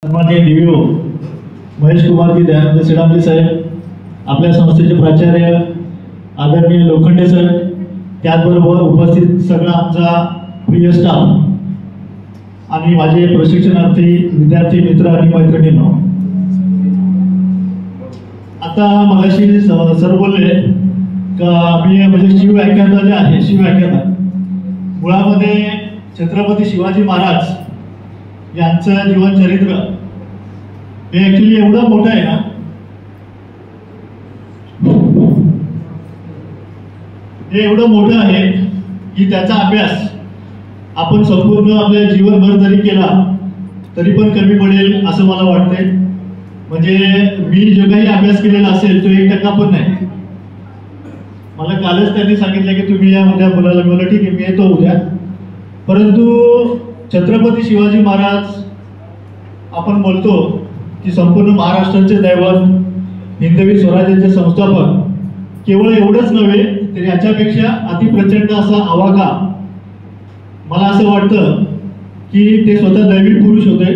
सन्माननीय डीवीओ महेश कुमारजी दयानंद श्रीरामजी साहेब, आपल्या संस्थेचे प्राचार्य आदरणीय लोखंडे सर, त्याचबरोबर उपस्थित सगळा आमचा प्रिय स्टाफ आणि माझे प्रशिक्षणार्थी विद्यार्थी मित्र आणि मैत्रिणींनो, आता मगाशी सर बोलले का मी म्हणजे शिवव्याख्याता जे आहे, शिवव्याख्याता मुळामध्ये छत्रपती शिवाजी महाराज यांचं जीवनचरित्र हे ऍक्च्युली एवढं मोठं आहे ना, हे एवढं मोठं आहे की त्याचा अभ्यास आपण संपूर्ण आपल्या जीवनभर जरी केला तरी पण कमी पडेल असं मला वाटतंय. म्हणजे मी जो काही अभ्यास केलेला असेल तो 1% पण नाही. मला कालच त्यांनी सांगितलं की तुम्ही या उद्या बोलायला, मला ठीक आहे मी येतो उद्या. परंतु छत्रपती शिवाजी महाराज आपण बोलतो की संपूर्ण महाराष्ट्राचे दैवत, हिंदवी स्वराज्याचे संस्थापक, केवळ एवढंच नव्हे तर याच्यापेक्षा अतिप्रचंड असा आवाका. मला असं वाटतं की ते स्वतः दैवी पुरुष होते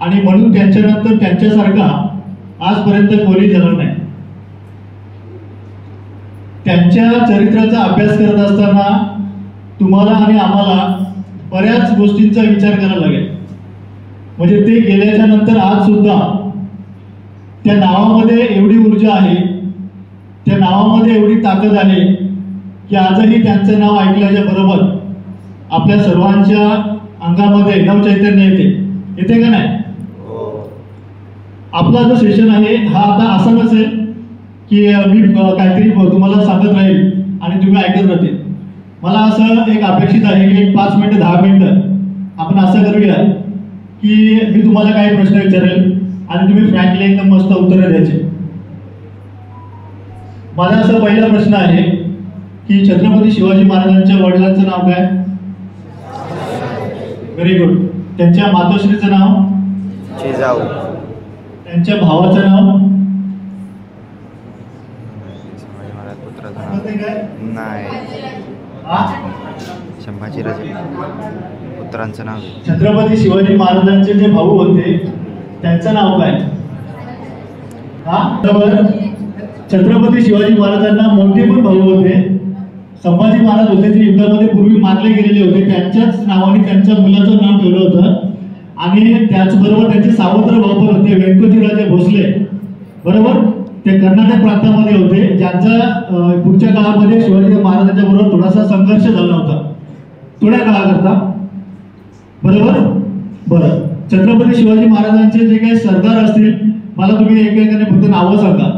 आणि म्हणून त्यांच्यानंतर त्यांच्यासारखा आजपर्यंत कोणी झालं नाही. त्यांच्या चरित्राचा अभ्यास करत असताना तुम्हाला आणि आम्हाला बऱ्याच गोष्टींचा विचार करायला लागेल. म्हणजे ते गेल्याच्या नंतर आज सुद्धा त्या नावामध्ये एवढी ऊर्जा आहे, त्या नावामध्ये एवढी ताकद आहे की आजही त्यांचं नाव ऐकल्याच्या बरोबर आपल्या सर्वांच्या अंगामध्ये नवचैतन्य येते का नाही. आपला जो सेशन आहे हा आता असा नसेल की मी काहीतरी तुम्हाला सांगत राहील आणि तुम्ही ऐकत राहतील. मला असं एक अपेक्षित आहे की 5 मिनिटं 10 मिनिटं आपण असं करूया की मी तुम्हाला काही प्रश्न विचारेल आणि तुम्ही फ्रँकली एकदम मस्त उत्तरं द्यायचे. माझा असा पहिला प्रश्न आहे की छत्रपती शिवाजी महाराजांच्या वडिलांचं नाव काय? Very good. त्यांच्या मातोश्रीचं नाव? जिजाऊ. त्यांच्या भावाचं नाव? नाही, संभाजीराजे पुत्रांचं नाव. छत्रपती शिवाजी महाराजांचे जे भाऊ होते त्यांचं नाव काय? बरोबर. छत्रपती शिवाजी महाराजांना मोठे पण भाऊ होते, संभाजी महाराज होते जे युद्धामध्ये पूर्वी मारले गेलेले होते, त्यांच्याच नावाने त्यांच्या मुलाचं नाव ठेवलं होतं. आणि त्याचबरोबर त्यांचे सावत्र भाऊ पण होते, व्यंकोजीराजे भोसले, बरोबर. ते कर्नाटक प्रांतामध्ये होते, ज्यांचा पुढच्या काळामध्ये शिवाजी महाराजांच्या बरोबर थोडासा संघर्ष झाला होता थोड्या काळाकरता, बरोबर. बरं, छत्रपती शिवाजी महाराजांचे जे काही सरदार असतील मला तुम्ही एकेकाने फक्त नावं सांगा.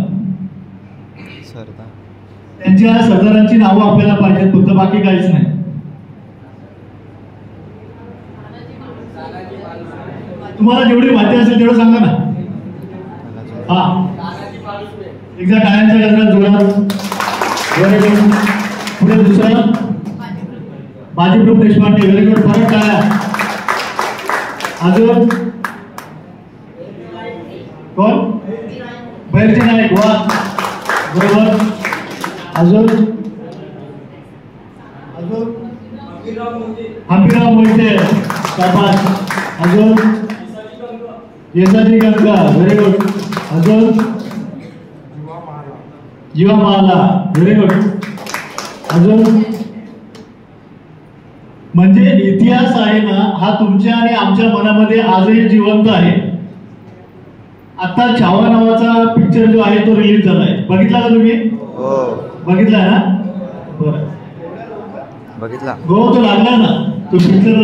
त्यांच्या सरदारांची नावं आपल्याला पाहिजेत, फक्त बाकी काहीच नाही. तुम्हाला जेवढी माहिती असेल तेवढं सांगा ना. हा, एकदा टाळ्यांच्या गजरात जोरात. Very good. पुढे दुसरा बाजीप्रभू देशपांडे. Very good. परत टाळ्या. अजून कोण? बैरजी नाईक. वा, बरोबर. अजून हंपीराव मोहिते. शाबास. अजून येसाजी गंगा. Very good. अजून जीवा महाला. Very good. अजून म्हणजे इतिहास आहे ना हा तुमच्या आणि आमच्या मनामध्ये आजही जिवंत आहे. आता छावा नावाचा पिक्चर जो आहे तो रिलीज झालाय, बघितला का तुम्ही? बघितला ना? बरं, बघितला. हो, तो लागला ना तो पिक्चर.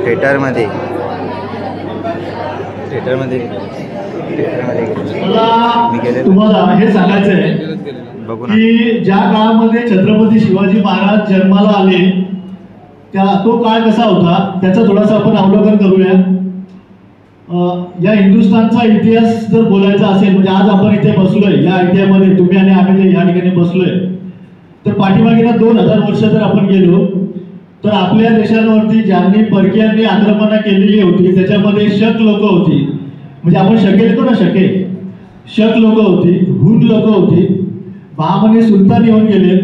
थिएटरमध्ये मला तुम्हाला हे सांगायचं आहे की ज्या काळामध्ये छत्रपती शिवाजी महाराज जन्माला आले तो काळ कसा होता त्याचा थोडासा आपण अवलोकन करूया. या हिंदुस्थानचा इतिहास जर बोलायचा असेल, म्हणजे आज आपण इथे बसलोय या इतिहासामध्ये, तुम्ही आणि आम्ही जे या ठिकाणी बसलोय, तर पाठीमागेला 2000 वर्ष जर आपण गेलो तर आपल्या देशांवरती ज्यांनी परकीयांनी आक्रमण केलेली होती त्याच्यामध्ये शक लोक होती. म्हणजे आपण शकेल ना, शक लोक होती, हुन लोक होती, बहामनी सुलतान येऊन गेले,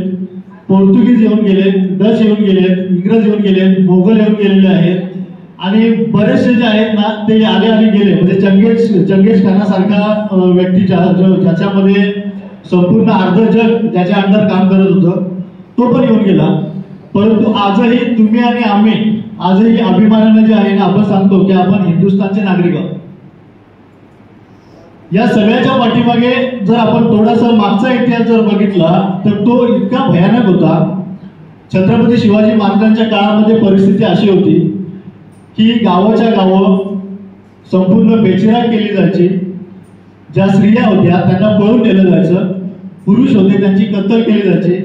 पोर्तुगीज येऊन गेले, डच येऊन गेले, इंग्रज येऊन गेले, मोगल येऊन गेलेले आहेत आणि बरेचसे जे आहेत ना ते आले गेले. म्हणजे चंगेज खानासारखा व्यक्ती ज्याच्यामध्ये संपूर्ण अर्ध जग ज्याच्या अंडर काम करत होतं तो पण येऊन गेला. परंतु आजही तुम्ही आणि आम्ही आजही अभिमानाने जे आहे ना आपण सांगतो की आपण हिंदुस्थानचे नागरिक आहोत. या सगळ्याच्या पाठीमागे जर आपण थोडासा मागचा इतिहास जर बघितला तर तो इतका भयानक होता. छत्रपती शिवाजी महाराजांच्या काळामध्ये परिस्थिती अशी होती की गावाच्या गावं संपूर्ण बेचिराग केली जायची. ज्या स्त्रिया होत्या त्यांना पळून नेलं जायचं, पुरुष होते त्यांची कत्तल केली जायची,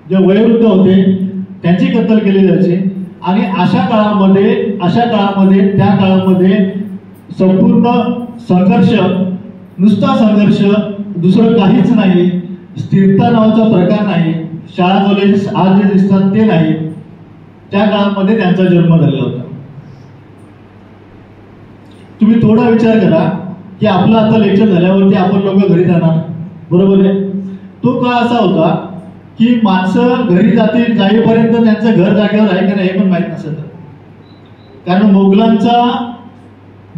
जे वयोवृद्ध होते त्यांची कत्तल केली जायची. आणि अशा काळामध्ये त्या काळामध्ये संपूर्ण संघर्ष, नुसता संघर्ष, दुसरं काहीच नाही. स्थिरता नावाचा प्रकार नाही, शाळा कॉलेज आज जे दिसतात ते नाही. त्या काळामध्ये त्यांचा जन्म झाला होता. तुम्ही थोडा विचार करा की आपलं आता लेक्चर झाल्यावरती आपण लोक घरी जाणार, बरोबर आहे. तो काळ असा होता की माणसं घरी जाईपर्यंत त्यांचं घर जागेवर आहे का नाही हे पण माहीत नसतं. कारण मोगलांचा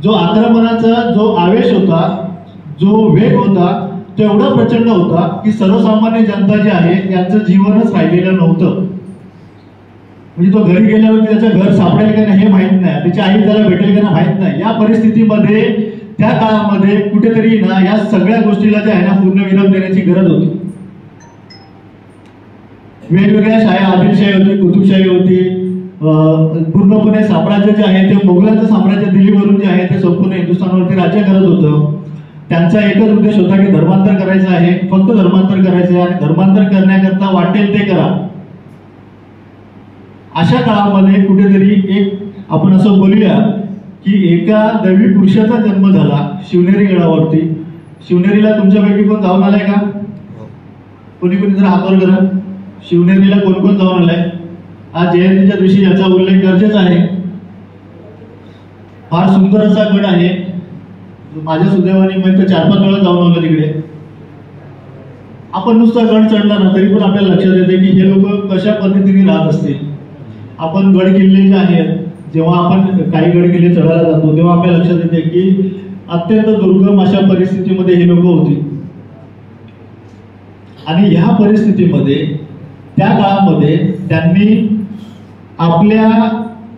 जो आक्रमणाचा जो आवेश होता, जो वेग होता तो एवढा प्रचंड होता की सर्वसामान्य जनता जी आहे त्यांचं जीवनच राहिलेलं नव्हतं. म्हणजे तो घरी गेल्यावरती त्याचं घर सापडेल का नाही हे माहित नाही, त्याची आई त्याला भेटेल का नाही माहित नाही. या परिस्थितीमध्ये त्या काळामध्ये कुठेतरी ना या सगळ्या गोष्टीला जे आहे ना पूर्णविराम देण्याची गरज होती. वेगवेगळ्या शाळा, आदिलशाही होती, कुतुबशाही होती, पूर्णपणे साम्राज्य जे आहे ते मोगलांचं साम्राज्य दिल्लीवरून जे आहे ते संपूर्ण हिंदुस्थानवरती राज्य करत होतं. त्यांचा एकच उद्देश होता की धर्मांतर करायचं आहे, फक्त धर्मांतर करायचं आहे आणि धर्मांतर करण्याकरता वाटेल ते करा. अशा काळामध्ये कुठेतरी एक आपण असं बोलूया की एका दैवी पुरुषाचा जन्म झाला शिवनेरी गडावरती. शिवनेरीला तुमच्यापैकी कोण जाऊन आलाय का? कोणी जरा हातावर करा. शिवनेरीला कोण कोण जाऊन आलाय? आज जयंतीच्या दिवशी याचा उल्लेख गरजेचा आहे. फार सुंदर असा गड आहे. माझ्या सुदैवाने मी तर 4-5 वेळा जाऊन आलो तिकडे. आपण नुसता गड चढला ना तरी पण आपल्याला लक्षात येते की हे लोक कशा पद्धतीने राहत असतील. आपण गड किल्ले जे आहेत, जेव्हा आपण काही गड किल्ले चढायला जातो तेव्हा आपल्याला लक्षात येते की अत्यंत दुर्गम अशा परिस्थितीमध्ये हे लोक होती. आणि ह्या परिस्थितीमध्ये त्या काळामध्ये त्यांनी आपल्या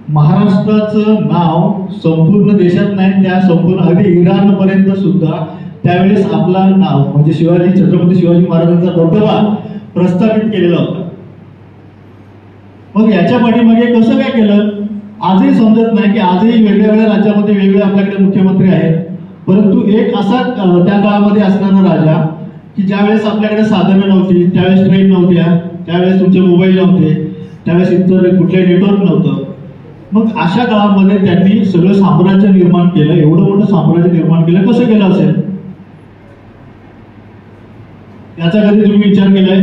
महाराष्ट्राचं नाव संपूर्ण देशात नाही, त्या संपूर्ण अगदी इराण पर्यंत सुद्धा त्यावेळेस आपला नाव म्हणजे छत्रपती शिवाजी महाराजांचा दबदबा प्रस्थापित केलेला होता. मग याच्या पाठीमागे कसं काय केलं आजही समजत नाही की आजही वेगवेगळ्या राज्यामध्ये वेगवेगळे आपल्याकडे मुख्यमंत्री आहेत. परंतु एक असा त्या काळामध्ये असणारा राजा की ज्यावेळेस आपल्याकडे साधनं नव्हती, त्यावेळेस ट्रेन नव्हत्या, त्यावेळेस तुमचे मोबाईल नव्हते, त्यावेळेस इतर कुठले नेटवर्क नव्हतं. मग अशा काळामध्ये त्यांनी सगळं साम्राज्य निर्माण केलं. एवढं मोठं साम्राज्य निर्माण केलं. कसं केलं असेल याचा कधी तुम्ही विचार केलाय?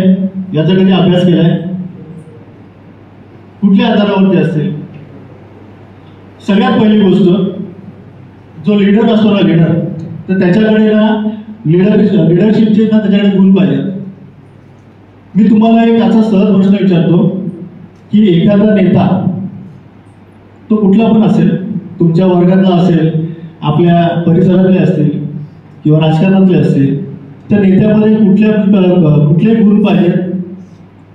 याचा कधी अभ्यास केलाय? कुठल्या आधारावरती असेल? सगळ्यात पहिली गोष्ट, जो लीडर असतो ना लीडर, तर त्याच्याकडे ना लिडरशिपचे ना त्याच्याकडे गुण पाहिजेत. मी तुम्हाला एक असा सहज प्रश्न विचारतो की एखादा नेता तो कुठला पण असेल, तुमच्या वर्गातला असेल, आपल्या परिसरातले असतील किंवा राजकारणातले असतील, त्या नेत्यामध्ये कुठले गुण पाहिजेत?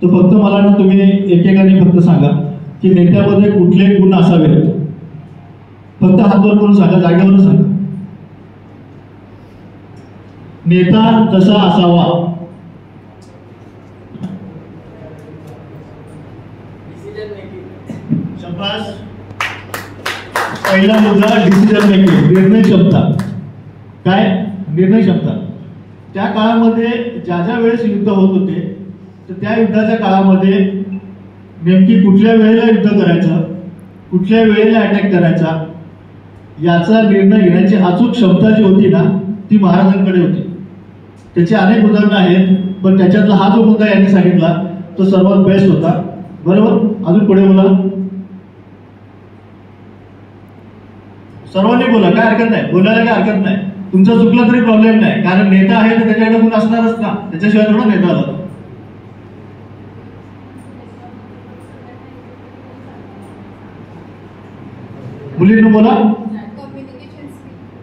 तर फक्त मला ना तुम्ही एकेकाने फक्त सांगा की नेत्यामध्ये कुठले गुण असावेत. फक्त हातवर करून सांगा, जागेवर सांगा. नेता कसा असावा? शब्बास. पहिला मुद्दा डिसिजन मेकिंग, निर्णय क्षमता. काय निर्णय क्षमता? त्या काळामध्ये ज्या वेळेस युद्ध होत होते तर त्या युद्धाच्या काळामध्ये नेमकी कुठल्या वेळेला युद्ध करायचं, कुठल्या वेळेला अटॅक करायचा याचा निर्णय घेण्याची अचूक क्षमता जी होती ना ती महाराजांकडे होती. त्याचे अनेक उदाहरणं आहेत, पण त्याच्यातला हा जो मुद्दा यांनी सांगितला तो सर्वात बेस्ट होता. बरोबर. अजून पुढे बोला. सर्वांनी बोला, काय हरकत नाही, बोलायला काय हरकत नाही. तुमचा चुकला तरी प्रॉब्लेम नाही, कारण नेता आहे तर त्याच्याकडे गुण असणारच ना, त्याच्याशिवाय थोडा नेता आला. मुलींना बोला.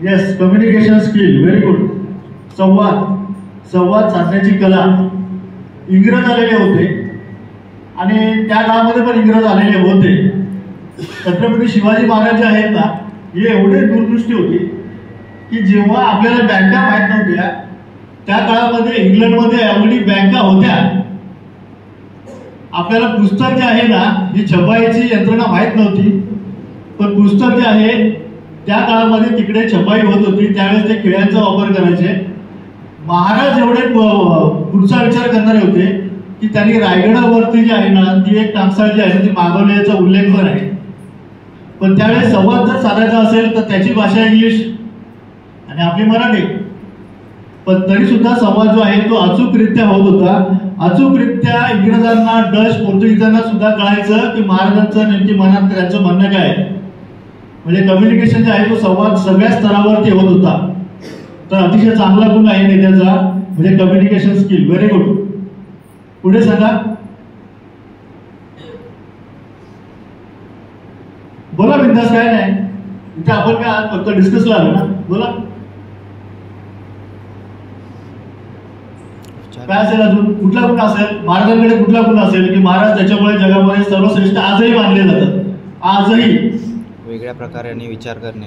Yes, communication skill, very good. संवाद साधण्याची कला. इंग्रज आलेले होते आणि त्या काळामध्ये पण इंग्रज आलेले होते. छत्रपती शिवाजी महाराज जे आहेत ना, हे एवढे दूरदृष्टी होती की जेव्हा आपल्याला बँका माहीत नव्हत्या त्या काळामध्ये इंग्लंडमध्ये ऑलरेडी बँका होत्या. आपल्याला पुस्तक जे आहे ना, ही छपाईची यंत्रणा माहीत नव्हती, पण पुस्तक जे आहे त्या काळामध्ये तिकडे छपाई होत होती. त्यावेळेस ते खिळ्यांचा वापर करायचे. महाराज एवढे पुढचा विचार करणारे होते की त्यांनी रायगडावरती जी आहे ना, ती एक टांगसाळ जी आहे ती मागवल्याचा उल्लेख पण आहे. पण त्यावेळेस संवाद जर साधायचा असेल तर त्याची भाषा इंग्लिश आणि आपली मराठी. पण तरी सुद्धा संवाद जो आहे तो अचूकरित्या होत होता. अचूकरित्या इंग्रजांना, डच, पोर्तुगीजांना सुद्धा कळायचं की महाराजांचं नेमकी मनात त्यांचं म्हणणं काय आहे. म्हणजे कम्युनिकेशन जे आहे तो संवाद सगळ्या स्तरावरती होत होता. तर अतिशय चांगला गुण आहे नेत्याचा, म्हणजे कम्युनिकेशन स्किल. Very good. पुढे सांगा. बोला बिंदास, काय नाही इथे आपण काय फक्त डिस्कसला आलो ना. बोला काय असेल अजून, कुठला गुण असेल महाराजांकडे, कुठला गुण असेल की महाराज त्याच्यामुळे जगामध्ये सर्वश्रेष्ठ आजही मानले जातात. आजही वेगळ्या प्रकाराने विचार करणे.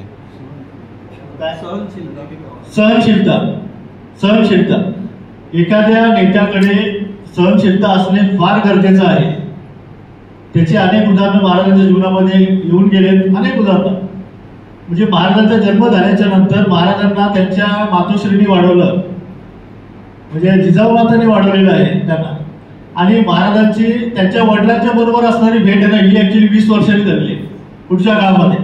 सहनशीलता. एखाद्या नेत्याकडे सहनशीलता असणे फार गरजेचं आहे. त्याची अनेक उदाहरणं महाराजांच्या जीवनामध्ये येऊन गेलेत. अनेक उदाहरणं म्हणजे महाराजांचा जन्म झाल्याच्या नंतर महाराजांना त्यांच्या मातोश्रींनी वाढवलं, म्हणजे जिजाऊ मातांनी वाढवलेलं आहे त्यांना. आणि महाराजांची त्यांच्या वडिलांच्या बरोबर असणारी भेट आहे ना, ही ऍक्च्युली 20 वर्षांनी झाली पुढच्या काळामध्ये.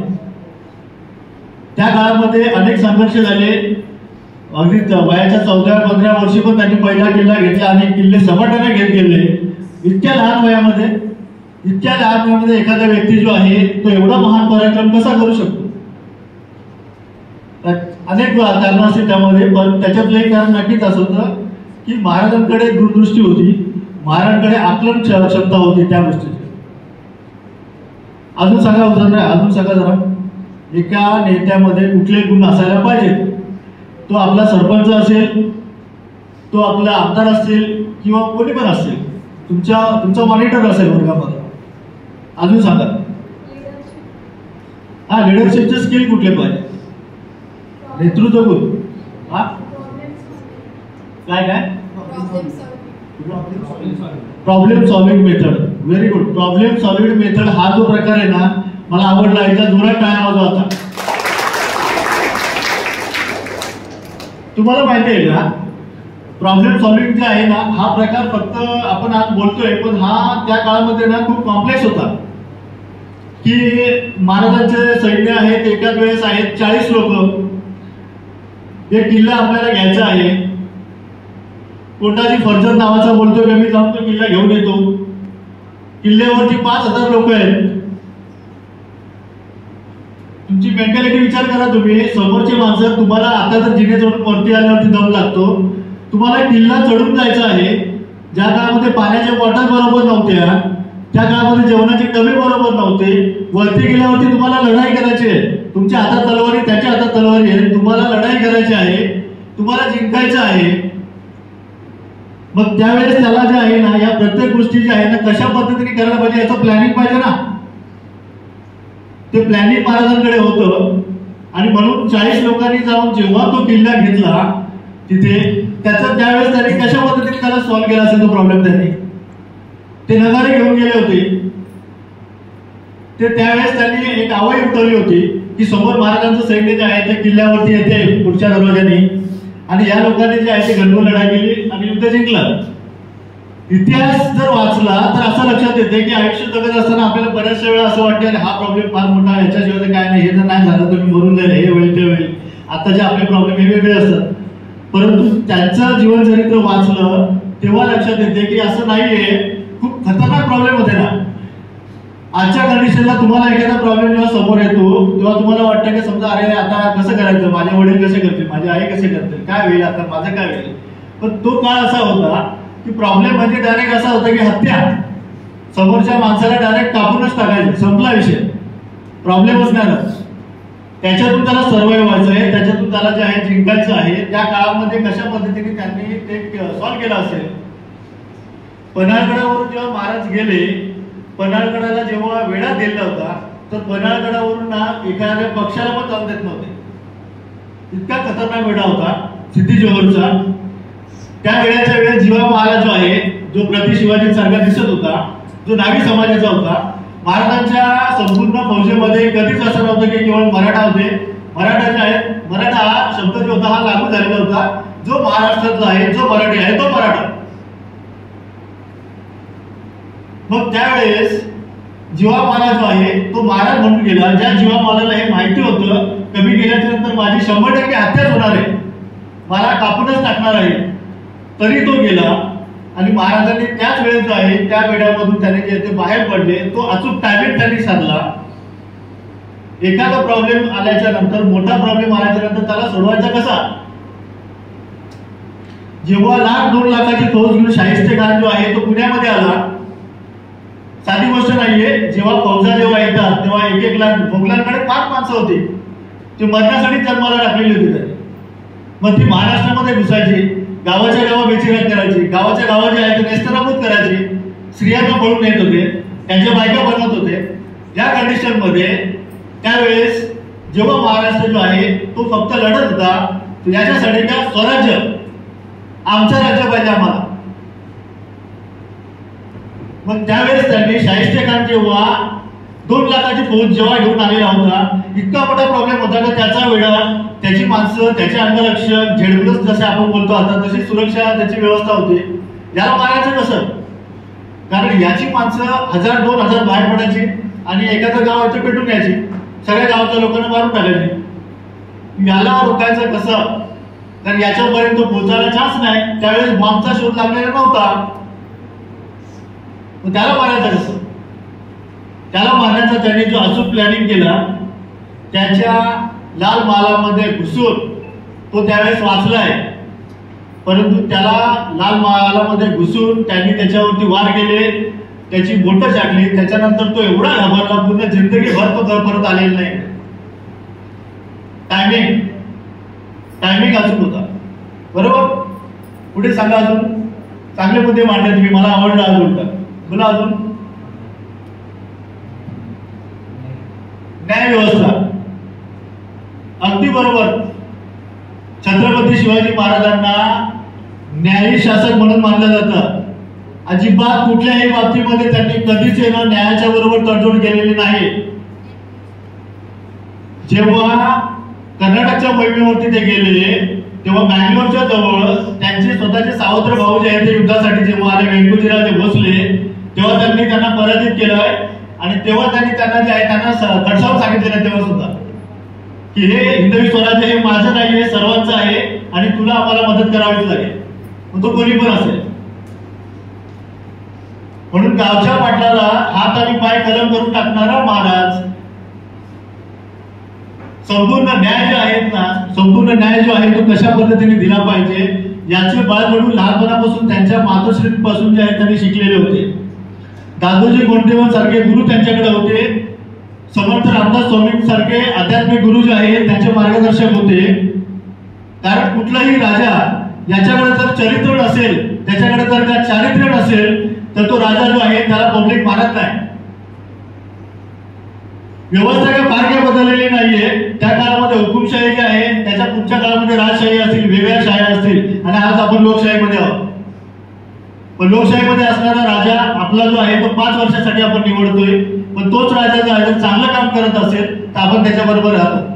त्या काळामध्ये अनेक संघर्ष झाले. अगदी वयाच्या 14-15 वर्षी पण त्यांनी पहिला किल्ला घेतला. अनेक किल्ले सपाटाने घेत गेले. इतक्या लहान वयामध्ये एखादा व्यक्ती जो आहे तो एवढा महान पराक्रम कसा करू शकतो. अनेक कारण असतील त्यामध्ये, पण त्याच्यातलं एक कारण नक्कीच असं होतं की महाराजांकडे दूरदृष्टी होती, महाराजांकडे आकलन क्षमता होती त्या गोष्टीची. अजून सांगा उदाहरण, अजून सांगा जरा. एका नेत्यामध्ये कुठले गुण असायला पाहिजे. तो आपला सरपंच असेल, तो आपला आमदार असेल किंवा कोणी पण असेल, तुमचा मॉनिटर असेल वर्गामध्ये. अजून सांगा. हा, लिडरशिपचे स्किल कुठले पाहिजे. नेतृत्व गुण. हा काय problem solving method. Very good. Problem solving method हा जो प्रकार आहे ना, मला आवडला. याचा जोरात टाळ्या वाजवा आता. तुम्हाला माहिती आहे का, प्रॉब्लेम सॉल्विंग जे आहे ना, हा प्रकार फक्त आपण आज बोलतोय, पण हा त्या काळामध्ये ना खूप कॉम्प्लेक्स होता. की महाराजांचे सैन्य आहेत, एकाच वेळेस आहेत 40 लोक. एक किल्ला आपल्याला घ्यायचा आहे. कोटाची फर्जत नावाचा बोलतोय की मी जाऊन तो किल्ला घेऊन येतो. किल्ल्यावरती 5000 लोक आहेत. तुमची मेंटॅलिटी विचार करा तुम्ही. समोरचे माणसं तुम्हाला आता जर जिने चढून वरती आल्यावरती दम लागतो. तुम्हाला किल्ला चढून जायचा आहे. ज्या काळामध्ये पाण्याच्या बॉटल बरोबर नव्हत्या, त्या काळामध्ये जेवणाचे डबे बरोबर नव्हते. वरती गेल्यावरती तुम्हाला लढाई करायची आहे. तुमच्या हातात तलवारी, त्याच्या हातात तलवारी आहे. तुम्हाला लढाई करायची आहे, तुम्हाला जिंकायचं आहे. मग त्यावेळेस त्याला जे आहे ना, या प्रत्येक गोष्टी ज्या आहे ना, कशा पद्धतीने करायला पाहिजे याचं प्लॅनिंग पाहिजे ना. ते प्लॅनिंग महाराजांकडे होतं. आणि म्हणून 40 लोकांनी जाऊन जेव्हा तो किल्ला घेतला तिथे, त्याचं त्यावेळेस त्यांनी कशा पद्धतीने त्याला सॉल्व्ह केला असेल तो प्रॉब्लेम. त्यांनी ते नगारे घेऊन गेले होते. ते त्यावेळेस त्यांनी एक आवई उठवली होती की समोर महाराजांचं सैन्य जे आहे ते किल्ल्यावरती येते पुढच्या दरवाजाने, आणि या लोकांनी जे आहे ते गणगोळ लढाई केली आणि युद्ध जिंकलं. इतिहास जर वाचला तर असं लक्षात येते की आयुष्य जगत असताना आपल्याला बऱ्याचशा वेळा असं वाटतं हा प्रॉब्लेम फार मोठा, याच्याशिवाय काय नाही, हे जर नाही झालं तर मी मरून जाईल, हे होईल ते होईल. आता जे आपले प्रॉब्लेम हे वेगळे असतात. परंतु त्यांचं जीवनचरित्र वाचलं तेव्हा लक्षात येते की असं नाहीये. खूप खतरनाक प्रॉब्लेम होते ना. आजच्या कंडिशनला तुम्हाला एखादा प्रॉब्लेम जेव्हा समोर येतो तेव्हा तुम्हाला वाटतं की समजा अरे आता कसं करायचं, माझे वडील कसे करतील, माझी आई कसे करतील, काय होईल आता, माझं काय होईल. पण तो काळ असा होता की प्रॉब्लेम म्हणजे डायरेक्ट असा होता की हत्या. समोरच्या माणसाला डायरेक्ट कापूनच टाकायचे, संपला विषय, प्रॉब्लेमच नाही. त्याच्यातून त्याला सर्वाइव्ह व्हायचं आहे, त्याच्यातून त्याला जे आहे जिंकायचं आहे. त्या काळामध्ये कशा पद्धतीने त्यांनी ते सॉल्व्ह केलं असेल. पन्हाळगडावरून जेव्हा महाराज गेले, पन्हाळगडाला जेव्हा वेढा दिला होता, तर पन्हाळगडावरून ना एखाद्या पक्षाला पण जाऊ देत नव्हते. इतका खतरनाक वेढा होता सिद्धी-जोहरचा. त्या वेळाच्या वेळेस जीवा महाराज जो आहे, जो प्रति शिवाजी सारखा दिसत होता, जो नावी समाजाचा होता, महाराजांच्या संपूर्ण फौजेमध्ये कधीच असं नव्हतं की केवळ मराठा होते. मराठा जे आहेत, मराठा हा शब्द जो होता हा लागू झालेला होता. जो महाराष्ट्रातला आहे, जो मराठी आहे, तो मराठा. मग त्यावेळेस जीवा महाराज जो आहे तो महाराज म्हणून गेला. ज्या जीवा महाराजला हे माहिती होतं कमी गेल्याच्या नंतर माझी 100% हत्याच होणार आहे, मला कापूनच टाकणार आहे, तरी तो गेला. आणि महाराजांनी त्याच वेळेस जो आहे त्या वेड्यामधून त्याने जे ते बाहेर पडले, तो अचूक टार्गेट त्यांनी साधला. एखादा प्रॉब्लेम आल्याच्या नंतर, मोठा प्रॉब्लेम आल्याच्या नंतर त्याला सोडवायचा कसा. जेव्हा 1,00,000-2 लाखाची फौज घेऊन शाहिस्ते खान जो आहे तो पुण्यामध्ये आला, साधी गोष्ट नाहीये. जेव्हा फौजा जेव्हा येतात तेव्हा 1-1 लाख, मोगलांकडे 5 माणसं होती, ती मरण्यासाठी जन्माला टाकलेली होती त्यांनी. मग ती महाराष्ट्रामध्ये घुसायची, गावाच्या गावा बेचिराग करायची, गावाच्या गावा जे आहे ते नेस्तनाबूत करायची, स्त्रियांना पळून येत होते, त्यांच्या बायका बनवत होते. या कंडिशन मध्ये त्यावेळेस जेव्हा महाराष्ट्र जो आहे तो फक्त लढत होता याच्यासाठी का स्वराज्य, आमचं राज्य पाहिजे आम्हाला. मग त्यावेळेस त्यांनी शाहिस्ते खान जेव्हा 2 लाखाची फौज जेव्हा घेऊन आलेला होता, इतका मोठा प्रॉब्लेम होता की त्याचा वेळा, त्याची माणसं, त्याचे अंगरक्षक, झेडप्लस जसे आपण बोलतो आता तशी सुरक्षा, त्याची व्यवस्था होती. याला मारायचं कसं. कारण याची माणसं 1000-2000 बाहेर पडायची आणि एखादं गाव इथे पेटून यायची, सगळ्या गावाच्या लोकांना मारून टाकायची. याला रोखायचं कसं. कारण याच्यापर्यंत पोहोचायला चान्स नाही. त्यावेळेस बॉम्बचा शोध लागलेला नव्हता. त्याला मारायचं कसं. त्याला मारण्याचा त्यांनी जो अचूक प्लॅनिंग केला, त्याच्या लाल महालामध्ये घुसून तो त्यावेळेस वाचलाय. परंतु त्याला लाल महालामध्ये घुसून त्यांनी त्याच्यावरती वार केले, त्याची बोटं छाटली. त्याच्यानंतर तो एवढा घाबरला, पूर्ण जिंदगीभर तो परत आलेला नाही. टायमिंग अचूक होता. बरोबर. पुढे सांगा अजून. चांगले मुद्दे मांडले तुम्ही, मला आवडलं अजून. बोला अजून. न्याय व्यवस्था अगदी बरोबर. छत्रपती शिवाजी महाराजांना न्यायी शासक म्हणून मानलं जातं. अजिबात कुठल्याही बाबतीमध्ये त्यांनी कधीच न्यायाच्या बरोबर तडजोड केलेली नाही. जेव्हा कर्नाटकच्या मोहिमेवरती ते गेले तेव्हा बँगलोरच्या जवळ त्यांचे स्वतःचे सावत्र भाऊ जे आहेत ते युद्धासाठी जेव्हा आले, वेंकुजीराजे भोसले, तेव्हा त्यांनी त्यांना पराजित केलंय. आणि तेव्हा त्यांनी त्यांना जे आहे त्यांना खडसावून सांगितलेलं तेव्हा सुद्धा की हे हिंदवी स्वराज्य हे माझं नाही, हे सर्वांचं आहे आणि तुला आम्हाला मदत करावीच लागेल, मग तो कोणी पण असेल. म्हणून गावच्या पाटलाला हात आणि पाय कलम करून टाकणारा महाराज संपूर्ण न्याय जे आहेत ना, संपूर्ण न्याय जो आहे तो कशा पद्धतीने दिला पाहिजे याचे बाळकडून लहानपणापासून त्यांच्या मातोश्रीपासून जे आहे त्यांनी शिकलेले होते. दादोजी कोंडदेव सारखे गुरु त्यांच्याकडे होते. समर्थ रामदास स्वामी सारखे आध्यात्मिक गुरु जे आहेत त्यांचे मार्गदर्शक होते. कारण कुठलाही राजा याच्याकडे जर चरित्र नसेल, त्याच्याकडे जर त्या चारित्र्य नसेल तर तो राजा जो आहे त्याला पब्लिक मानत नाही. व्यवस्था काय फार काही बदललेली नाहीये. त्या काळामध्ये हुकुमशाही जी आहे, त्याच्या पुढच्या काळामध्ये राजशाही असतील, वेगळ्या शाही असतील आणि आज आपण लोकशाहीमध्ये आहोत. पण लोकशाहीमध्ये असणारा राजा आपला जो आहे तो 5 वर्षासाठी आपण निवडतोय. पण तोच राजा जो आहे चांगलं काम करत असेल तर आपण त्याच्याबरोबर राहतो.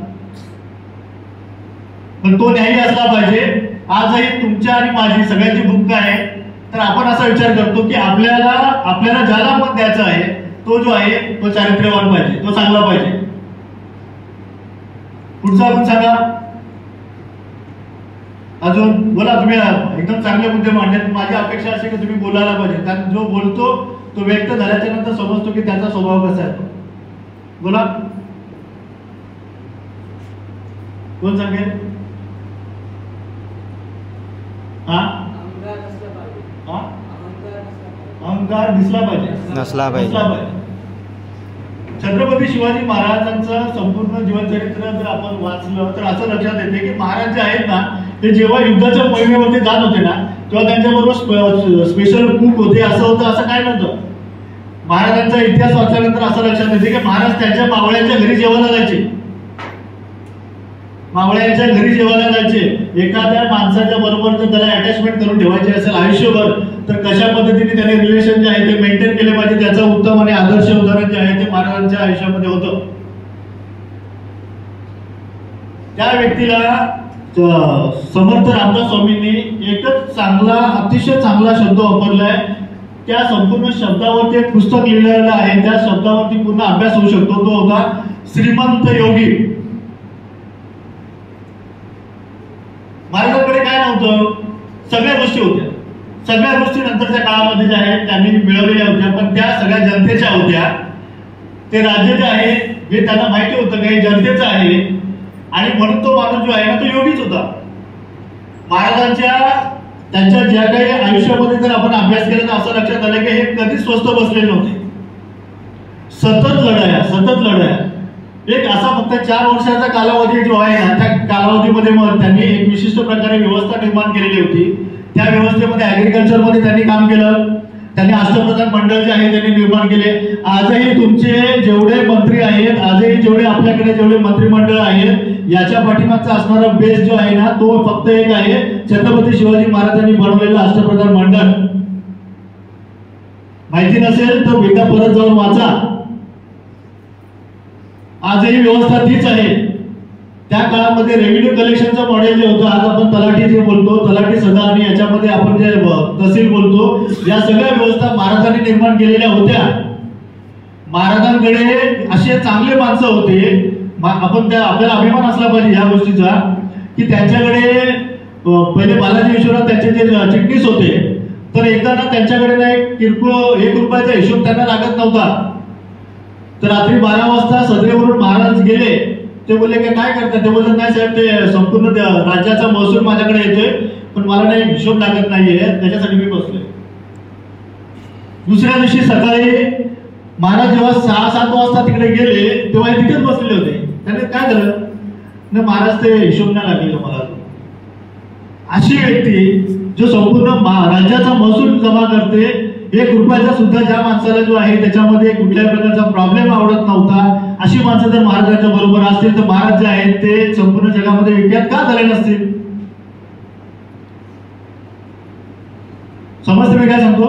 पण तो न्यायी असला पाहिजे. आजही तुमच्या आणि माझी सगळ्यांची भूमिका आहे. तर आपण असा विचार करतो की आपल्याला ज्याला मत द्यायचं आहे तो जो आहे तो चारित्र्यवान पाहिजे, तो चांगला पाहिजे. पुढचा आपण सांगा अजून. बोला. तुम्ही एकदम चांगले मुद्दे मांडले. माझी अपेक्षा अशी की तुम्ही बोलायला पाहिजे. कारण जो बोलतो तो व्यक्त झाल्याच्या नंतर समजतो की त्याचा स्वभाव कसा आहे. बोला. कोण सांगेल. अहंकार दिसला पाहिजे, नसला पाहिजे. छत्रपती शिवाजी महाराजांचं संपूर्ण जीवनचरित्र जर आपण वाचलं तर असं लक्षात येते की महाराज जे आहेत ना ते जेव्हा युद्धाच्या मोहिमेवरती जात होते ना तेव्हा त्यांच्याबरोबर स्पेशल कुक होते, असं होतं असं काय नव्हतं. महाराजांचा इतिहास वाचल्यानंतर असं लक्षात येते की महाराज त्यांच्या मावळ्यांच्या घरी जेवायला जायचे. मावळ्यांच्या घरी जेवायला जायचे. एखाद्या माणसाच्या बरोबर जर त्याला अटॅचमेंट करून ठेवायची असेल आयुष्यभर तर कशा पद्धतीने त्याने रिलेशन जे आहे ते मेंटेन केले पाहिजे त्याचं उत्तम आणि आदर्श उदाहरण जे आहे ते महाराजांच्या आयुष्यामध्ये होतं. त्या व्यक्तीला समर्थ रामदास स्वामींनी एकच चांगला अतिशय चांगला शब्द वापरलाय. त्या संपूर्ण शब्दावरती एक पुस्तक लिहिलेलं आहे, त्या शब्दावरती पूर्ण अभ्यास होऊ शकतो. तो होता श्रीमंत योगी. महाराजांकडे काय नव्हतं, सगळ्या गोष्टी होत्या. सगळ्या गोष्टी नंतरच्या काळामध्ये ज्या आहेत त्यांनी मिळवलेल्या होत्या, पण त्या सगळ्या जनतेच्या होत्या. ते राज्य जे आहे हे त्यांना माहिती होतं काही जनतेचं आहे आणि म्हणून तो माणूस जो आहे ना तो योगीच होता. महाराजांच्या त्यांच्या ज्या काही आयुष्यामध्ये जर आपण अभ्यास केला तर असं लक्षात आलं की हे कधीच स्वस्त बसलेले नव्हते. सतत लढाया. एक असा फक्त 4 वर्षाचा कालावधी जो आहे ना त्या कालावधीमध्ये मग त्यांनी एक विशिष्ट प्रकारे व्यवस्था निर्माण केलेली होती. त्या व्यवस्थेमध्ये ऍग्रिकल्चर मध्ये त्यांनी काम केलं. त्यांनी अष्टप्रधान मंडळ जे आहे त्यांनी निर्माण केले. आजही तुमचे जेवढे मंत्री आहेत, आजही जेवढे आपल्याकडे जेवढे मंत्रिमंडळ आहेत याच्या पाठीमागचा असणारा बेस जो आहे ना तो फक्त एक आहे, छत्रपती शिवाजी महाराजांनी बनवलेलं अष्टप्रधान मंडळ. माहिती नसेल तर एकदा परत जाऊन वाचा. आजही व्यवस्था तीच आहे. त्या काळामध्ये रेव्हेन्यू कलेक्शनचं मॉडेल जे होतं, आज आपण तलाठी जे बोलतो, तलाठी सदा आणि याच्यामध्ये आपण जे तहसील बोलतो, या सगळ्या व्यवस्था महाराजांनी निर्माण केलेल्या होत्या. महाराजांकडे असे चांगले माणसं होते. आपण त्या आपल्याला अभिमान असला पाहिजे या गोष्टीचा की त्यांच्याकडे पहिले बालाजी विश्वनाथ त्यांचे जे चिटणीस होते तर एकदा ना त्यांच्याकडे ना एक किरकोळ 1 रुपयाचा हिशोब त्यांना लागत नव्हता. तर रात्री 12 वाजता सदरेवरून महाराज गेले. ते बोलले की काय करतात, ते बोलले नाही साहेब ते संपूर्ण राज्याचा महसूल माझ्याकडे येतोय पण मला नाही हिशोब लागत नाहीये त्याच्यासाठी मी बसलोय. दुसऱ्या दिवशी सकाळी महाराज जेव्हा 6-7 वाजता तिकडे गेले तेव्हा तिथेच बसलेले होते. त्याने काय झालं ना महाराज ते हिशोब नाही लागलेलं मला. अशी व्यक्ती जो संपूर्ण राज्याचा महसूल जमा करते, 1 रुपयाचा सुद्धा ज्या माणसाला जो आहे त्याच्यामध्ये कुठल्याही प्रकारचा प्रॉब्लेम आवडत नव्हता, अशी माणसं जर महाराजांच्या बरोबर असतील तर महाराज जे आहेत ते संपूर्ण जगामध्ये विख्यात का झाले नसतील. समजते मी काय सांगतो.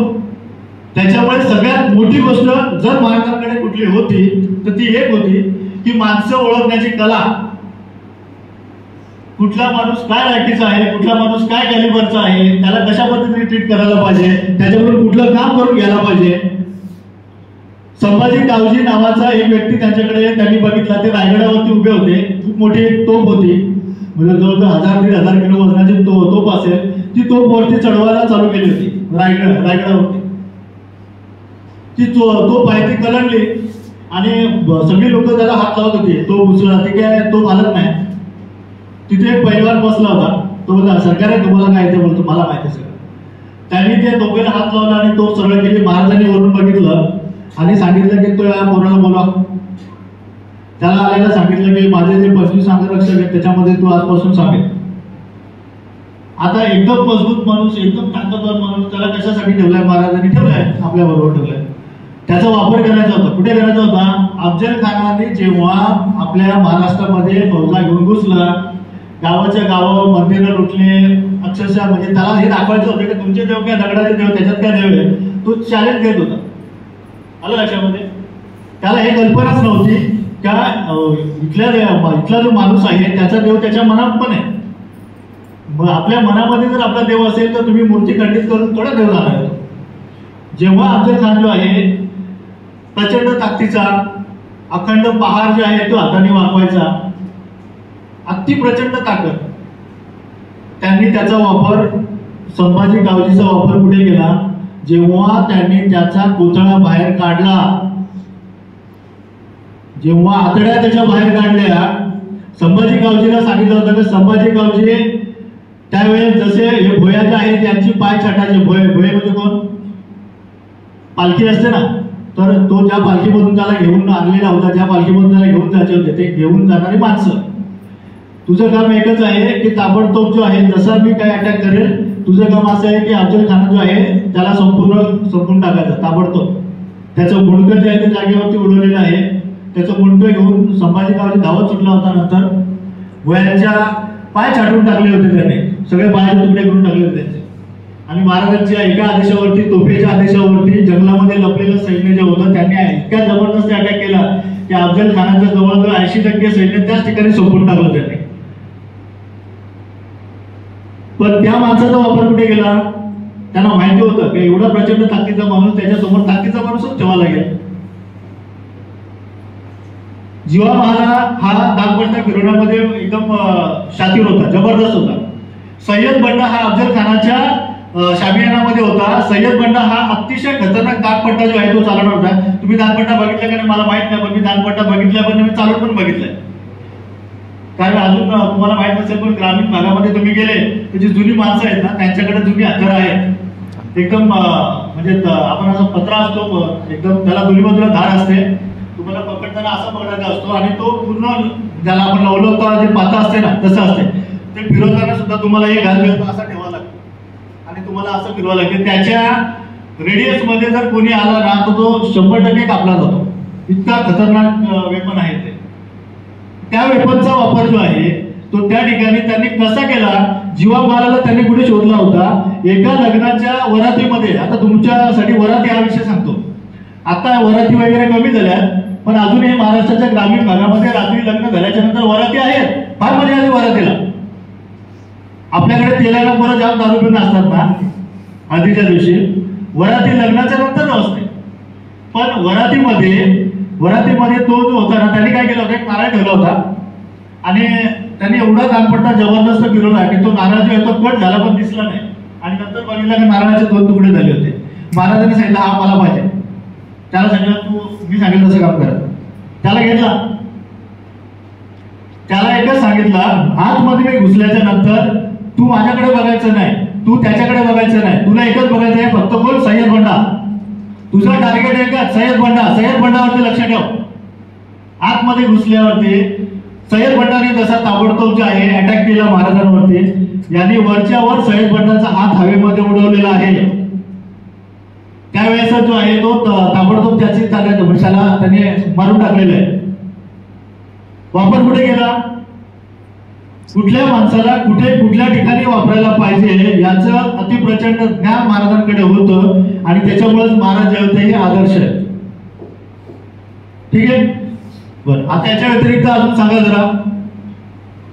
त्याच्यामुळे सगळ्यात मोठी गोष्ट जर महाराजांकडे कुठली होती तर ती एक होती की माणसं ओळखण्याची कला. कुठला माणूस काय लायकीचा आहे, कुठला माणूस काय कॅलिबरचा आहे, त्याला कशा पद्धतीने ट्रीट करायला पाहिजे, त्याच्याकडून कुठलं काम करून घ्यायला पाहिजे. संभाजी गावजी नावाचा एक व्यक्ती त्यांच्याकडे त्यांनी बघितला. ते रायगडावरती उभे होते. खूप मोठी एक तोफ होती, म्हणजे जवळजवळ 1000-1500 किलो वजनाची तोफ असेल. ती तोफ वरती चढवायला चालू केली होती रायगडावरती. ती तोफ आहे ती कलंडली आणि सगळी लोक त्याला हात लावत होती. तो उचलला, ती काय तो हालत नाही. तिथे एक पैलवान बसला होता. तो बोलला सरकार आहे तुम्हाला काय ते, बोलतो मला माहिती सगळं. त्यांनी ते दोघेला हात लावला आणि तो सरळ केली. महाराजांनी वरून बघितलं आणि सांगितलं की तो या पोराला बोला. त्याला आल्याला सांगितलं की माझे जे 25 अंगरक्षक आहेत त्याच्यामध्ये तू आजपासून सांगेल. आता एकदम मजबूत माणूस, एकदम ताकदवार माणूस, त्याला कशासाठी ठेवलाय महाराजांनी? ठेवलाय आपल्या बरोबर ठेवलाय. त्याचा वापर करायचा होता. कुठे करायचा होता? अफजल खानाने जेव्हा आपल्या महाराष्ट्रामध्ये फौजा घेऊन घुसला, गावाच्या गावावर मंदिरं लुटले, अक्षरशः म्हणजे त्याला हे दाखवायचं होतं की तुमचे देव काय दगडाचे देव, त्याच्यात काय देव आहे. तो चॅलेंज घेत होता. आलं लक्षामध्ये? त्याला हे कल्पनाच नव्हती का इथला जो माणूस आहे त्याचा देव त्याच्या मनात पण आहे. मग आपल्या मनामध्ये जर आपला देव असेल तर तुम्ही मूर्ती खंडित करून थोडा देव जाणार आहे. जेव्हा अफजल खान जो आहे प्रचंड ताकदीचा, अखंड पहार जे आहे तो हाताने वाकवायचा, अति प्रचंड ताकद, त्यांनी त्याचा वापर, संभाजी गावजीचा वापर कुठे केला? जेव्हा त्यांनी त्याचा पुतळा बाहेर काढला, जेव्हा आतड्या त्याच्या बाहेर काढल्या, संभाजी गावजीला सांगितलं होतं की संभाजी गावजी त्यावेळेस जसे हे भोया जे आहेत त्यांची पाय छाटायचे. भोये म्हणजे कोण? पालखी असते ना, तर तो ज्या पालखीमधून त्याला घेऊन आणलेला होता, ज्या पालखीमधून त्याला घेऊन जायचे होते, ते घेऊन जाणारी माणसं. तुझं काम एकच आहे की ताबडतोब जो आहे, जसा मी काय अटॅक करेल, तुझं काम असं आहे की अफजल खान जो आहे त्याला संपून टाकायचं ताबडतोब. त्याचं मुंडकं जे आहे ते जागेवरती उडवलेलं आहे. त्याचं मुंडकं घेऊन संभाजीरावची धावत सुटला होता. नंतर वयाच्या पाय छाटून टाकले होते त्याने, सगळे पायाचे तुकडे करून टाकले होते त्याचे. आणि महाराजांच्या एका आदेशावरती, तोफेच्या आदेशावरती जंगलामध्ये लपलेलं सैन्य जे होतं त्यांनी इतक्या जबरदस्त अटॅक केला की अफजल खानाच्या जवळजवळ 80% सैन्य त्याच ठिकाणी संपून टाकलं त्यांनी. पण त्या माणसाचा वापर कुठे गेला? त्यांना माहिती होतं की एवढा प्रचंड ताकदीचा माणूस, त्याच्यासमोर ताकदीचा माणूसच ठेवा लागेल. जीवा महाला हा दागपट्टा फिरवण्यामध्ये एकदम शातीर होता, जबरदस्त होता. सय्यद बंडा हा अफजल खानाच्या शामियानामध्ये होता. सय्यद बंडा हा अतिशय खतरनाक दागपट्टा जो आहे तो चालवणार होता. तुम्ही दागपट्टा बघितला का नाही मला माहित नाही, पण मी दागपट्टा बघितला, पण मी चालवून पण बघितलाय. कारण अजून तुम्हाला माहित नसेल पण ग्रामीण भागामध्ये तुम्ही गेले तर जी जुनी माणसं आहेत ना त्यांच्याकडे जुनी हत्यारं आहेत. एकदम म्हणजे आपण असं पत्रा असतो, एकदम त्याला दोन्ही बाजूला धार असते, तुम्हाला पकडताना असं पकडायचा असतो आणि तो पूर्ण ज्याला आपण लावलं जे पाता असते ना तसं असते. ते फिरवताना सुद्धा तुम्हाला एक घाल असा ठेवावा लागतो आणि तुम्हाला असं फिरवावं लागेल. त्याच्या रेडियस मध्ये जर कोणी आला ना तर तो 100% कापला जातो. इतका खतरनाक वेपन आहे ते. त्या वेपनचा वापर जो आहे तो त्या ठिकाणी त्यांनी कसा केला? जीवा महाराला त्यांनी कुठे शोधला होता? एका लग्नाच्या वरातीमध्ये. आता तुमच्यासाठी वराती हा विषय सांगतो. आता वराती वगैरे कमी झाल्या, पण अजूनही महाराष्ट्राच्या ग्रामीण भागामध्ये रात्री लग्न झाल्याच्या नंतर वराती आहेत. फार मजा आली वरातीला. आपल्याकडे तेलाला परत जाम दारू पिऊन असतात ना हळदीच्या दिवशी, वराती लग्नाच्या नंतर असते. पण वरातीमध्ये तो जो होता ना त्यांनी काय केलं होतं, एक नारळ ठेवला होता आणि त्यांनी एवढा दानपट्टा जबरदस्त फिरवला की तो नारळ जो आहे तो कट झाला पण दिसला नाही. आणि नंतर बघितलं की नारळाचे 2 तुकडे झाले होते. महाराजांनी सांगितलं हा मला पाहिजे. त्याला सांगितलं मी सांगितलं तसं काम कर. त्याला घेतला. त्याला एकच सांगितलं, आतमध्ये मी घुसल्याच्या नंतर तू माझ्याकडे बघायचं नाही, तू त्याच्याकडे बघायचं नाही, तुला एकच बघायचं आहे, फक्त बोल सय्यद बंडा. तुझं टार्गेट आहे का सय्यद बंडा? सय्यद बंडावरती लक्ष ठेव. आतमध्ये घुसल्यावरती सय्यद बंडाने जसा ताबडतोब जे आहे अटॅक केला महाराजांवरती, यांनी वरच्यावर सय्यद बंडाचा हात हवेमध्ये उडवलेला आहे. त्यावेळेस जो आहे तो ताबडतोब त्याची त्याला त्याने मारून टाकलेला आहे. वापर कुठे गेला? कुठल्या माणसाला कुठल्या ठिकाणी वापरायला पाहिजे याचं अतिप्रचंड ज्ञान महाराजांकडे होतं आणि त्याच्यामुळेच महाराज जे होते हे आदर्श आहे. ठीक आहे. बरं, आता याच्या व्यतिरिक्त अजून सांगा जरा.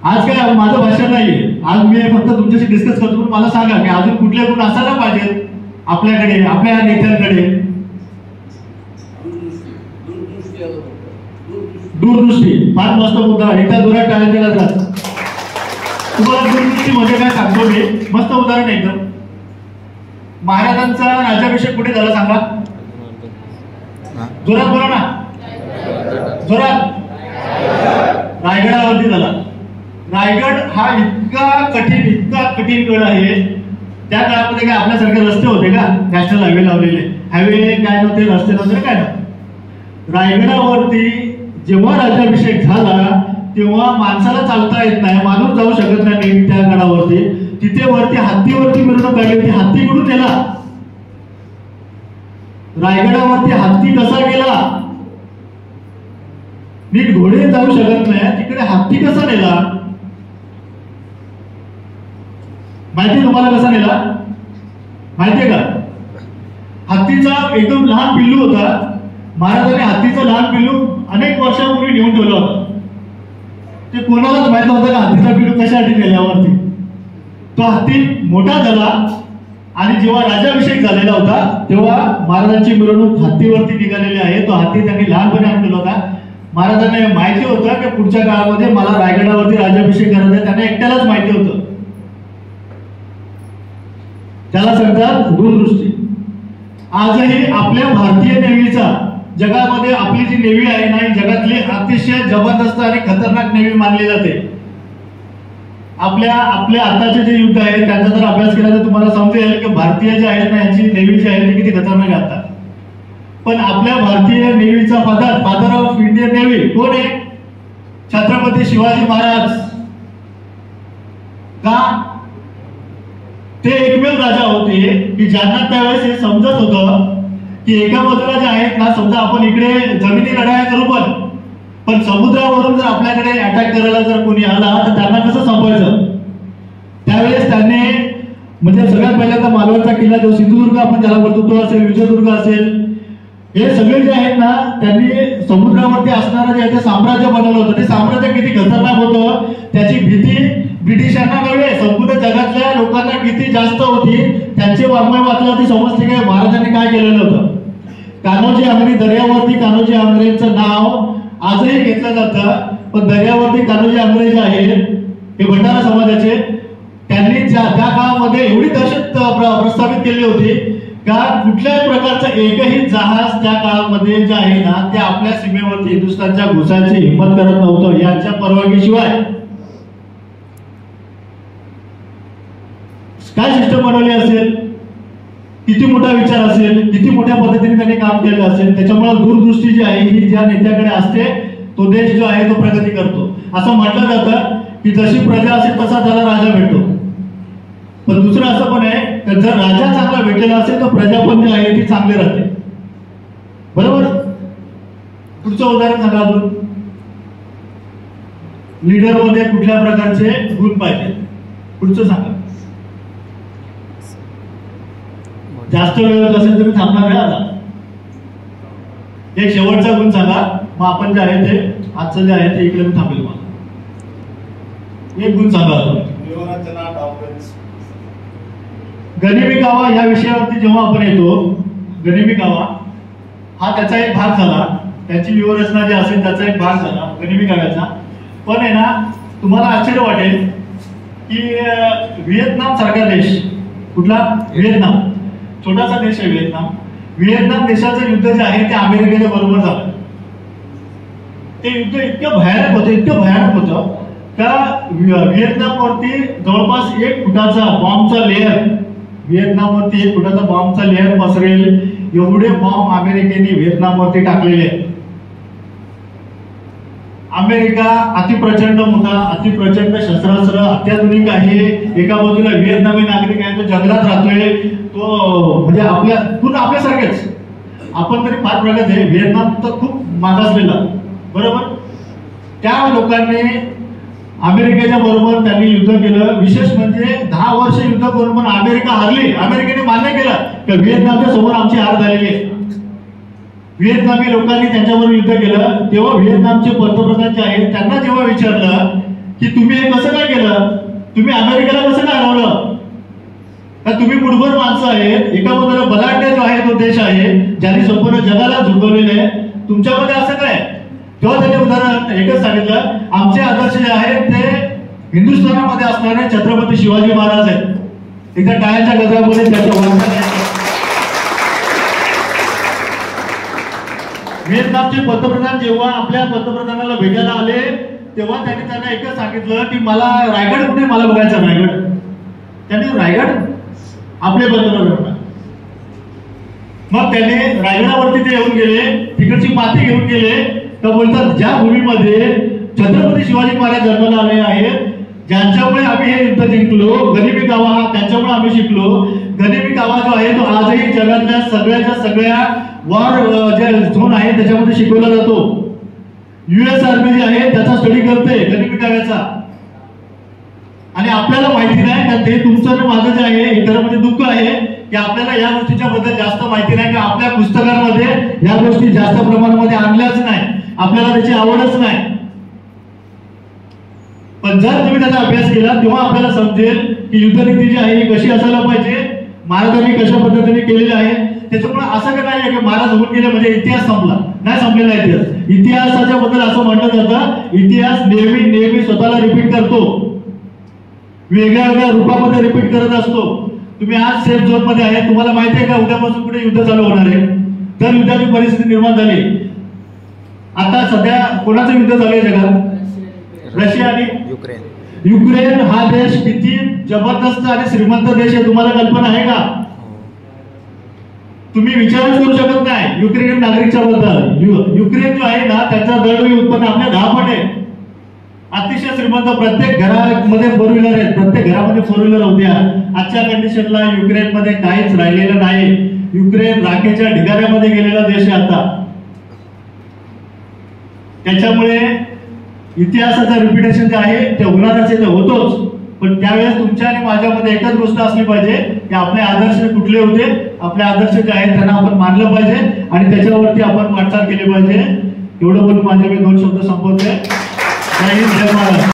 आज काय माझं भाषण नाहीये, आज मी फक्त तुमच्याशी डिस्कस करतो. पण मला सांगा की अजून कुठले गुण असायला पाहिजेत आपल्याकडे, आपल्या नेत्यांकडे? दूरदृष्टी फार मस्त मुद्दा. एकदा जोरात टाळ्या दिल्या जातात. तुम्हाला दूरदृष्टी म्हणजे काय सांगतो मी, मस्त उदाहरण एकदम. महाराजांचा राज्याभिषेक कुठे झाला सांगा? जोरात बोला ना, जोरात. रायगडावरती झाला. रायगड हा इतका कठीण गड आहे. त्या काळामध्ये काय आपल्यासारखे रस्ते होते का? नॅशनल हायवे लावलेले, हायवे काय नव्हते, रस्ते नव्हते, काय नव्हते. रायगडावरती जेव्हा राज्याभिषेक झाला तेव्हा माणसाला चालता येत नाही, माणूस जाऊ शकत नाही त्या गडावरती. तिथे वरती हत्तीवरती मिरवणूक काढली होती. हत्ती कुठून गेला? रायगडावरती हत्ती कसा गेला? नीट घोडे जाऊ शकत नाही, तिकडे हत्ती कसा नेला? माहिती तुम्हाला कसा नेला? माहितीये का? हत्तीचा एकदम लहान पिल्लू होता. महाराजांनी हत्तीचं लहान पिल्लू अनेक वर्षापूर्वी नेऊन ठेवलं होतं. ते कोणालाच माहित नव्हतं का हत्तीचा पिल्लू कशासाठी नेल्यावरती. तो हत्ती मोठा झाला आणि जेव्हा राज्याभिषेक झालेला होता तेव्हा महाराजांची मिरवणूक हत्तीवरती निघालेली आहे. तो हत्ती त्यांनी लहानपणी आणलेला होता. महाराजांना माहिती होतं की पुढच्या काळामध्ये मला रायगडावरती राज्याभिषेक करायचा आहे. त्यांना एकट्यालाच माहिती होतं. त्याला सांगतात दूरदृष्टी. आजही आपल्या भारतीय नेव्हीचा, जगामध्ये आपली जी नेव्ही आहे ना ही जगातली अतिशय जबरदस्त आणि खतरनाक नेव्ही मानली जाते. आपल्या आताचे जे युद्ध आहे त्यांचा जर अभ्यास केला तर तुम्हाला समजेल की भारतीय जे आहेत ना यांची नेव्ही जी आहे ती किती खतरनाक आहे आता. पण आपल्या भारतीय नेव्हीचा फादर ऑफ इंडियन नेव्ही कोण आहे? छत्रपती शिवाजी महाराज. का? ते एकमेव राजा होते की ज्यांना त्यावेळेस हे समजत होतं की एका बाजूला जे आहेत ना, समजा आपण इकडे जमिनी लढाया करू पण समुद्रावरून जर आपल्याकडे अटॅक करायला जर कोणी आला तर त्यांना कसं संपवायचं. त्यावेळेस त्यांनी म्हणजे सगळ्यात पहिल्यांदा मालवणचा किल्ला जो सिंधुदुर्ग आपण ज्याला बोलतो तो असेल, विजयदुर्ग असेल, हे सगळे जे आहेत ना त्यांनी समुद्रावरती असणारं जे आहे ते साम्राज्य बनवलं होतं. ते साम्राज्य किती खतरनाक होतं त्याची भीती ब्रिटिशांना नव्हे संपूर्ण जगातल्या लोकांना किती जास्त होती. त्यांचे वाङ्मय वाचल्यावरती समजते काय महाराजांनी काय केलेलं होतं. कान्होजी आंग्रे, दर्यावरती कान्होजी आंग्रेंचं नाव आजही घेतलं जातं, पण दर्यावरती कान्होजी आंग्रे जे आहेत हे भंडारा समाजाचे, त्यांनी त्या काळामध्ये एवढी दहशत प्रस्थापित केली होती का कुठल्याही प्रकारचं एकही जहाज त्या काळामध्ये जे आहे ना ते आपल्या सीमेवरती हिंदुस्थानच्या घुसायची हिंमत करत नव्हतं यांच्या परवानगीशिवाय. काय सिस्टम बनवली असेल, किती मोठा विचार असेल, किती मोठ्या पद्धतीने त्यांनी काम केलं असेल. त्याच्यामुळे दूरदृष्टी जी आहे ही ज्या नेत्याकडे असते तो देश जो आहे तो प्रगती करतो. असं म्हटलं जातं की जशी प्रजा असेल तसा त्याला राजा भेटतो. पण दुसरं असं पण आहे की जर राजा चांगला भेटलेला असेल तर प्रजा पण जी आहे ती चांगली राहते. बरोबर. पुढचं उदाहरण सांगा अजून. लीडर मध्ये कुठल्या प्रकारचे गुण पाहिजे, पुढचं सांगा. जास्त वेळ होत असेल तर थांबणार आहे. आता एक शेवटचा गुण सांगा, मग आपण जे आहे ते आजचं जे आहे ते इकडे मी थांबेल. मला एक गुण सांगा अजून. गनिमी कावा या विषयावरती जेव्हा आपण येतो, गनिमी कावा हा त्याचा एक भाग झाला, त्याची व्यूहरचना जी असेल त्याचा एक भाग झाला गनिमी काव्याचा. पण आहे ना तुम्हाला आश्चर्य वाटेल की व्हिएतनाम सारखा देश, कुठला? व्हिएतनाम. छोटासा देश आहे व्हिएतनाम. व्हिएतनाम देशाचं युद्ध जे आहे ते अमेरिकेच्या बरोबर झालं. ते युद्ध इतकं भयानक होतं का व्हिएतनामवरती जवळपास 1 फुटाचा बॉम्बचा लेअर, व्हिएतनामवरती 1 फुटाचा बॉम्बचा लेअर पसरेल एवढे बॉम्ब अमेरिकेने व्हिएतनामवरती टाकलेले आहेत. अमेरिका अतिप्रचंड मोठा, अतिप्रचंड शस्त्रास्त्र अत्याधुनिक आहे. एका बाजूला व्हिएतनामी नागरिक आहे, तो जंगलात राहतोय, तो म्हणजे पूर्ण आपल्यासारखेच. आपण तरी फार प्रगत आहे, व्हिएतनाम तर खूप मागासलेला. बरोबर. त्या लोकांनी अमेरिकेच्या बरोबर त्यांनी युद्ध केलं. विशेष म्हणजे 10 वर्ष युद्ध करून पण अमेरिका हारली. अमेरिकेने मान्य केलं की व्हिएतनामच्या समोर आमची हार झालेली आहे. व्हिएतनामी लोकांनी त्यांच्याबरोबर युद्ध केलं. तेव्हा व्हिएतनामचे पंतप्रधान जे आहेत त्यांना जेव्हा विचारलं की तुम्ही हे कसं काय केलं, तुम्ही अमेरिकेला कसं काय हरवलं, तर तुम्ही मुठभर माणसं आहेत, एका बाजूला बलाढ्य जो आहे तो देश आहे ज्यांनी संपूर्ण जगाला झुकवलेले आहे, तुमच्यामध्ये असं काय. तेव्हा त्यांनी उदाहरण एकच सांगितलं, आमचे आदर्श जे आहेत ते हिंदुस्थानामध्ये असणारे छत्रपती शिवाजी महाराज आहेत. एकदा टाळ्यांच्या गजरामध्ये त्याच्या व्हिएतनामचे पंतप्रधान जेव्हा आपल्या पंतप्रधानाला भेटायला आले तेव्हा त्यांनी त्यांना एकच सांगितलं की मला रायगड कुठे, मला बघायचा रायगड. त्यांनी रायगड आपले पंतप्रधान. मग त्याने रायगडावरती ते येऊन गेले, तिकडची माती घेऊन गेले. तर बोलतात ज्या भूमीमध्ये छत्रपती शिवाजी महाराज जन्माला आले आहेत, ज्यांच्यामुळे आम्ही हे युद्ध जिंकलो, गनिमी कावा हा त्यांच्यामुळे आम्ही शिकलो. गनिमी कावा जो आहे तो आजही जगातल्या सगळ्या वॉर जे झोन आहे त्याच्यामध्ये शिकवला जातो. US आर्मी जी आहे त्याचा स्टडी करते गनिमी काव्याचा. आणि आपल्याला माहिती नाही का ते तुमचं माझं जे आहे खरं म्हणजे दुःख आहे की आपल्याला या गोष्टीच्या बद्दल जास्त माहिती नाही की आपल्या पुस्तकांमध्ये या गोष्टी जास्त प्रमाणामध्ये आणल्याच नाही, आपल्याला त्याची आवडच नाही. पण जर तुम्ही त्याचा अभ्यास केला तेव्हा आपल्याला समजेल की युद्धनीती जी आहे ही कशी असायला पाहिजे, महाराजांनी कशा पद्धतीने केलेली आहे. त्याच्यामुळे असं काय नाही की महाराज होऊन गेले म्हणजे इतिहास संपला, नाही संपलेला इतिहास. इतिहासाच्या बद्दल असं म्हटलं जातं इतिहास नेहमी स्वतःला रिपीट करतो, वेगळ्या रूपामध्ये रिपीट करत असतो. तुम्ही आज सेफ झोन मध्ये आहे, तुम्हाला माहिती आहे का उद्यापासून कुठे युद्ध चालू होणार आहे. तर युद्धाची परिस्थिती निर्माण झाली. आता सध्या कोणाचं युद्ध चालू आहे जगात? रशिया आणि युक्रेन हा देश किती जबरदस्त आणि श्रीमंत देश आहे तुम्हाला कल्पना आहे का? तुम्ही विचारच करू शकत नाही युक्रेन नागरिकच्या बद्दल. युक्रेन जो आहे ना त्याचा दरडोई उत्पन्न आपल्या 10 पट आहे. अतिशय श्रीमंत, प्रत्येक घरामध्ये 4 व्हीलर आहेत, प्रत्येक घरामध्ये 4 व्हीलर होत्या. आजच्या कंडिशनला युक्रेनमध्ये काहीच राहिलेलं नाही. युक्रेन राखेच्या ढिगाऱ्यामध्ये गेलेला देश आहे आता. त्याच्यामुळे इतिहासाचं रिपिटेशन जे आहे ते होणारच आहे, ते होतोच. पण त्यावेळेस तुमच्या आणि माझ्यामध्ये एकच गोष्ट असली पाहिजे की आपले आदर्श कुठले होते, आपले आदर्श जे आहेत त्यांना आपण मानलं पाहिजे आणि त्याच्यावरती आपण वाटचाल केली पाहिजे. एवढं बोलून माझे मी 2 शब्द संपवतोय. जय हिंद, जय महाराष्ट्र.